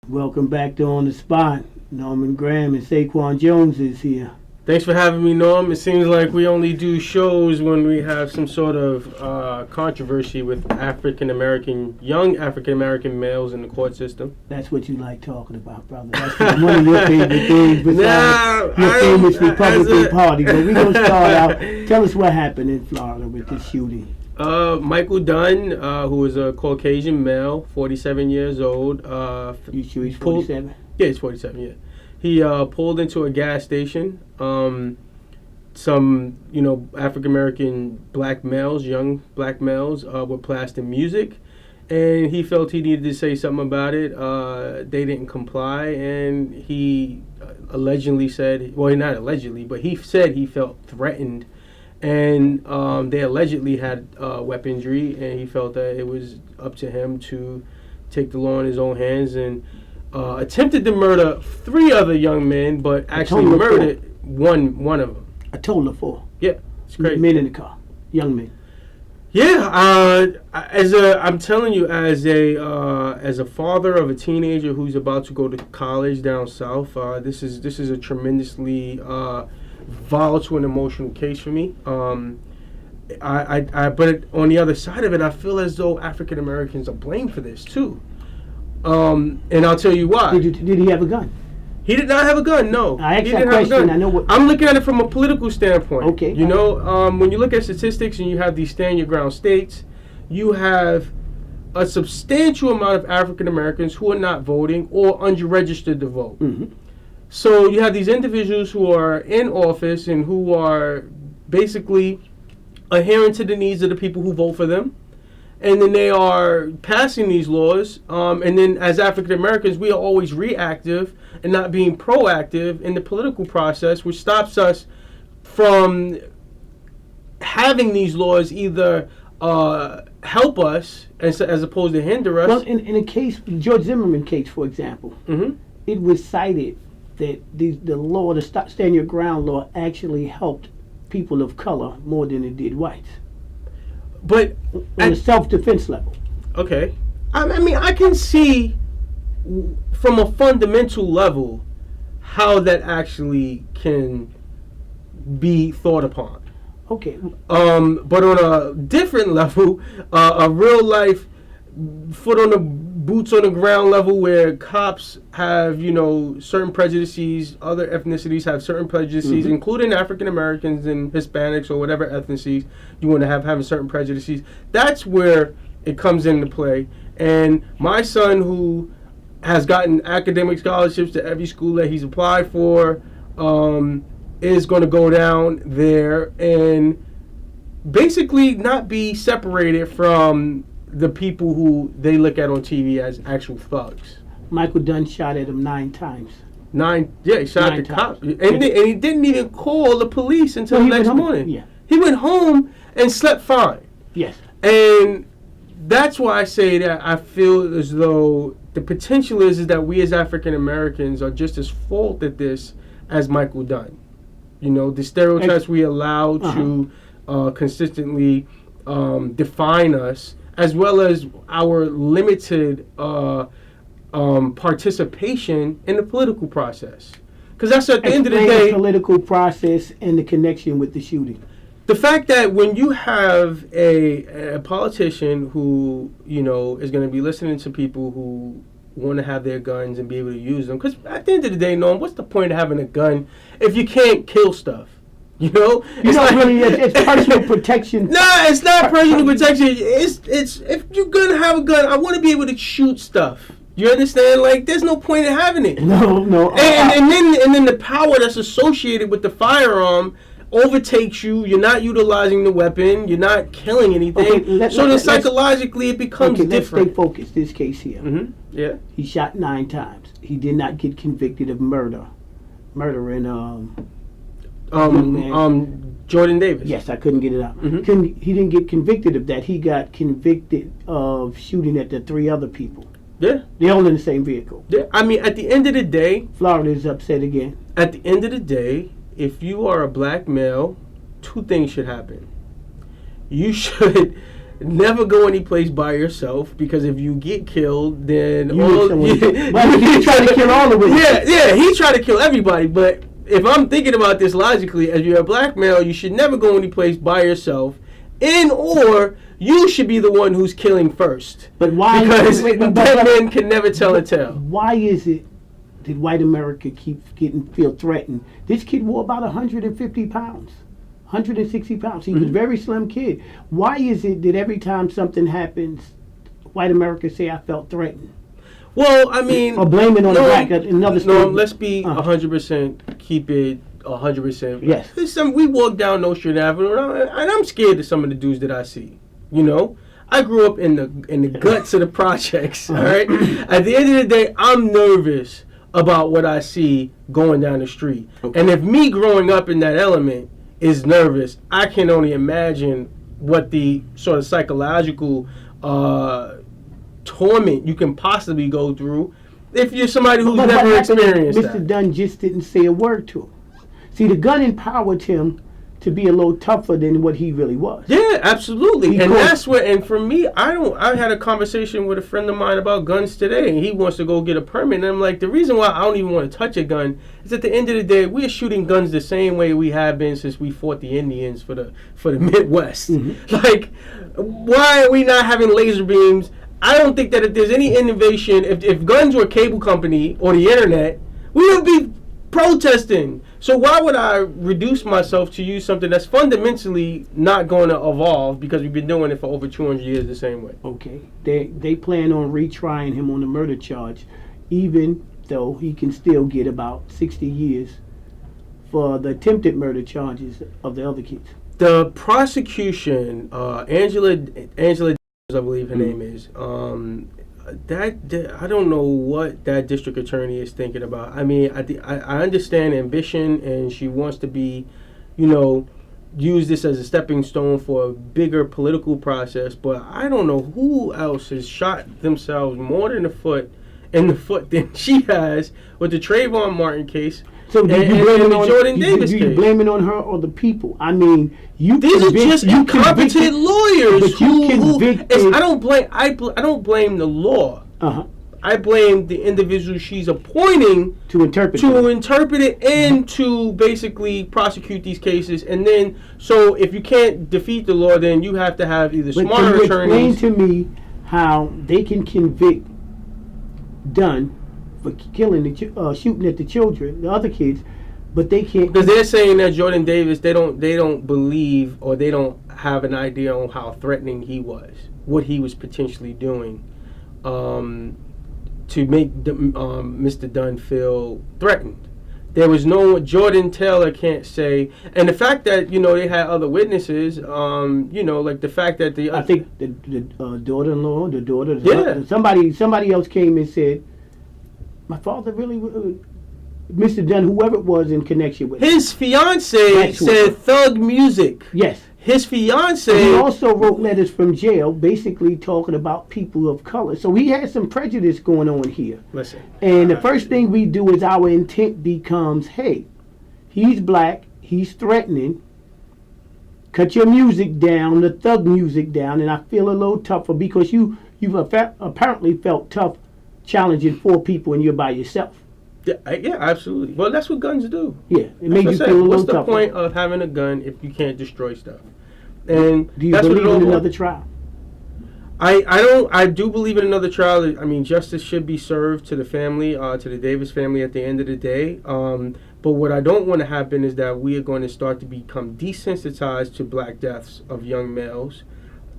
Welcome back to On the Spot. Norman Graham and Saquon Jones is here. Thanks for having me, Norm. It seems like we only do shows when we have some sort of controversy with young African American males in the court system. That's what you like talking about, brother. That's one of your favorite things besides your famous Republican Party. But we're going to start out. Tell us what happened in Florida with this shooting. Michael Dunn, who is a Caucasian male, 47 years old. You sure he's 47? Yeah, he's 47, yeah. He pulled into a gas station. Some, African American black males, young black males, were blasting music, and he felt he needed to say something about it. They didn't comply, and he allegedly said, well, not allegedly, but he said he felt threatened, and they allegedly had weaponry, and he felt that it was up to him to take the law in his own hands and attempted to murder 3 other young men, but actually murdered one of them. A total of 4. Yeah, it's crazy. Men in the car, young men. Yeah, I'm telling you, as a father of a teenager who's about to go to college down south, this is a tremendously volatile and emotional case for me. But on the other side of it, I feel as though African Americans are blamed for this too. And I'll tell you why. Did he have a gun? He did not have a gun, no. I asked that question. I know what. I'm looking at it from a political standpoint. Okay. When you look at statistics and you have these stand your ground states, you have a substantial amount of African Americans who are not voting or unregistered to vote. Mm-hmm. So you have these individuals who are in office and who are basically adhering to the needs of the people who vote for them. And then they are passing these laws. And then as African Americans, we are always reactive and not being proactive in the political process, which stops us from having these laws either help us as opposed to hinder us. Well, in a case, the George Zimmerman case, for example, it was cited that the law, the stand your ground law, actually helped people of color more than it did whites. But on a self-defense level. Okay. I mean, I can see from a fundamental level how that actually can be thought upon. Okay. But on a different level, a real life boots on the ground level where cops have, certain prejudices, other ethnicities have certain prejudices, including African Americans and Hispanics or whatever ethnicities you want to having certain prejudices. That's where it comes into play. And my son, who has gotten academic scholarships to every school that he's applied for, is going to go down there and basically not be separated from the people who they look at on TV as actual thugs. Michael Dunn shot at him 9 times. 9? Yeah, he shot at the cop. And he didn't even call the police until the next morning. Yeah. He went home and slept fine. Yes. And that's why I say that I feel as though the potential is that we as African Americans are just as fault at this as Michael Dunn. The stereotypes we allow to consistently define us, as well as our limited participation in the political process. Because that's at the end of the day... the political process and the connection with the shooting. The fact that when you have a politician who, is going to be listening to people who want to have their guns and be able to use them. Because at the end of the day, Norm, what's the point of having a gun if you can't kill stuff? It's personal protection. Nah, it's not personal protection. It's if you're gonna have a gun, I want to be able to shoot stuff. You understand? Like, there's no point in having it. No. And then the power that's associated with the firearm overtakes you. You're not utilizing the weapon. You're not killing anything. So then psychologically it becomes different. Let's stay focused. This case here. Yeah. He shot 9 times. He did not get convicted of murdering Jordan Davis. Yes, I couldn't get it out. He didn't get convicted of that. He got convicted of shooting at the 3 other people. Yeah. They're all in the same vehicle. Yeah. I mean, at the end of the day... Florida is upset again. At the end of the day, if you are a black male, 2 things should happen. You should never go any place by yourself, because if you get killed, then But he tried to kill all of us. Yeah, he tried to kill everybody. But if I'm thinking about this logically, as you're a black male, you should never go any place by yourself, or you should be the one who's killing first. But why? Because dead men can never tell a tale. Why is it that white America keeps feel threatened? This kid wore about 150 pounds. 160 pounds. He was a very slim kid. Why is it that every time something happens, white America say, I felt threatened? Well, I mean... Or blame it on the black, another story. No, let's be 100%, keep it 100%. Yes. We walk down Nostrand Avenue, and I'm scared of some of the dudes that I see, you know? I grew up in the guts of the projects, all right? At the end of the day, I'm nervous about what I see going down the street. Okay. And if me growing up in that element is nervous, I can only imagine what the sort of psychological torment you can possibly go through if you're somebody who's never experienced that. Mr. Dunn just didn't say a word to him. See, the gun empowered him to be a little tougher than what he really was. Yeah, absolutely. And that's what, and for me, I had a conversation with a friend of mine about guns today, and he wants to go get a permit, and I'm like, the reason why I don't even want to touch a gun is at the end of the day, we're shooting guns the same way we have been since we fought the Indians for the Midwest. Mm-hmm. Like, why are we not having laser beams? I don't think that if there's any innovation, if guns were a cable company or the internet, we would be protesting. So why would I reduce myself to use something that's fundamentally not going to evolve, because we've been doing it for over 200 years the same way? Okay. They plan on retrying him on the murder charge, even though he can still get about 60 years for the attempted murder charges of the other kids. The prosecution, Angela I believe her name is, I don't know what that district attorney is thinking about. I mean, I understand ambition, and she wants to be, use this as a stepping stone for a bigger political process, but I don't know who else has shot themselves more in the foot than she has with the Trayvon Martin case. So do you blame it on Jordan Davis case? Do you blame it on her or the people? I mean, these are just incompetent lawyers who I don't blame the law. I blame the individual she's appointing to interpret it and to basically prosecute these cases. And then, so if you can't defeat the law, then you have to have either smarter attorneys. Explain to me how they can convict Dunn for killing shooting at the children, the other kids, but they can't. Because they're saying that Jordan Davis, they don't believe, or they don't have an idea on how threatening he was, what he was potentially doing, to make Mr. Dunn feel threatened. There was no, Jordan Taylor can't say, and the fact that they had other witnesses, like the fact that I think the daughter-in-law, somebody else came and said, my father really, Mr. Dunn, whoever it was in connection with his fiance said thug music. Yes. His fiance. He also wrote letters from jail, basically talking about people of color. So he had some prejudice going on here. Listen. And the first thing we do is our intent becomes, hey, he's black, he's threatening. Cut your music down, the thug music down, and I feel a little tougher because you've apparently felt tough challenging 4 people and you're by yourself. Yeah, absolutely. Well, that's what guns do. Yeah, it made you feel a little tougher. What's the point of having a gun if you can't destroy stuff? And do you believe in another trial? I do believe in another trial. I mean, justice should be served to the family, to the Davis family at the end of the day. But what I don't want to happen is that we are going to start to become desensitized to black deaths of young males.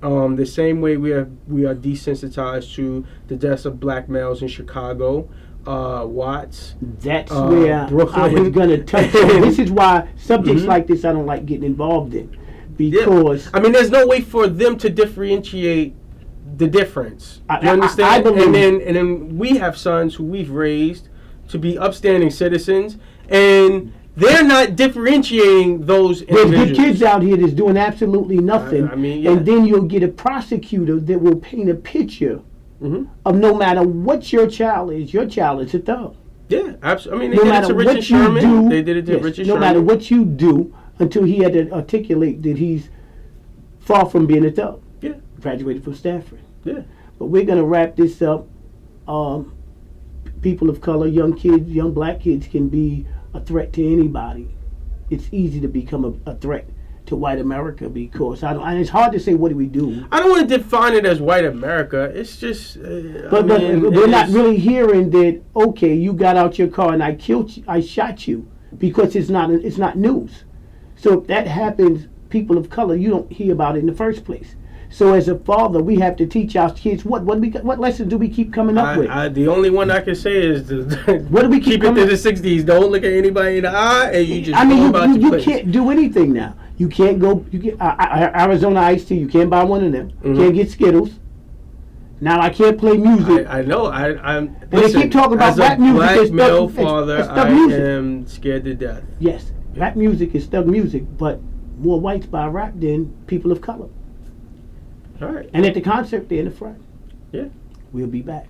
The same way we are desensitized to the deaths of black males in Chicago, Watts. That's where Brooklyn. I was going to touch on. This is why subjects like this I don't like getting involved in. Because I mean, there's no way for them to differentiate the difference. You understand? I believe, and then we have sons who we've raised to be upstanding citizens, and they're not differentiating those individuals. There's good kids out here that's doing absolutely nothing. And then you'll get a prosecutor that will paint a picture of no matter what your child is a thug. Yeah, absolutely. I mean, they did it to Richard Sherman. They did it to Richard Sherman. No matter what you do, until he had to articulate that he's far from being a thug. Yeah, graduated from Stanford. Yeah. But we're gonna wrap this up. People of color, young kids, young black kids can be a threat to anybody. It's easy to become a threat to white America because and it's hard to say what do we do. I don't want to define it as white America. It's just. But we're not really hearing that. Okay, you got out your car and I killed you. I shot you because it's not news. So if that happens, people of color, you don't hear about it in the first place. So as a father, we have to teach our kids what lessons do we keep coming up with? The only one I can say is What do we keep it to the 60s. Don't look at anybody in the eye, and you just you can't do anything now. You can't go. You get Arizona iced tea. You can't buy one of them. Mm-hmm. Can't get Skittles. Now I can't play music. I know. I'm. And they keep talking about as rap a music. black It's male thug, father, it's thug I music. am scared to death. Yes, rap music is thug music, but more whites buy rap than people of color. All right. And at the concert, they're in the front. Yeah. We'll be back.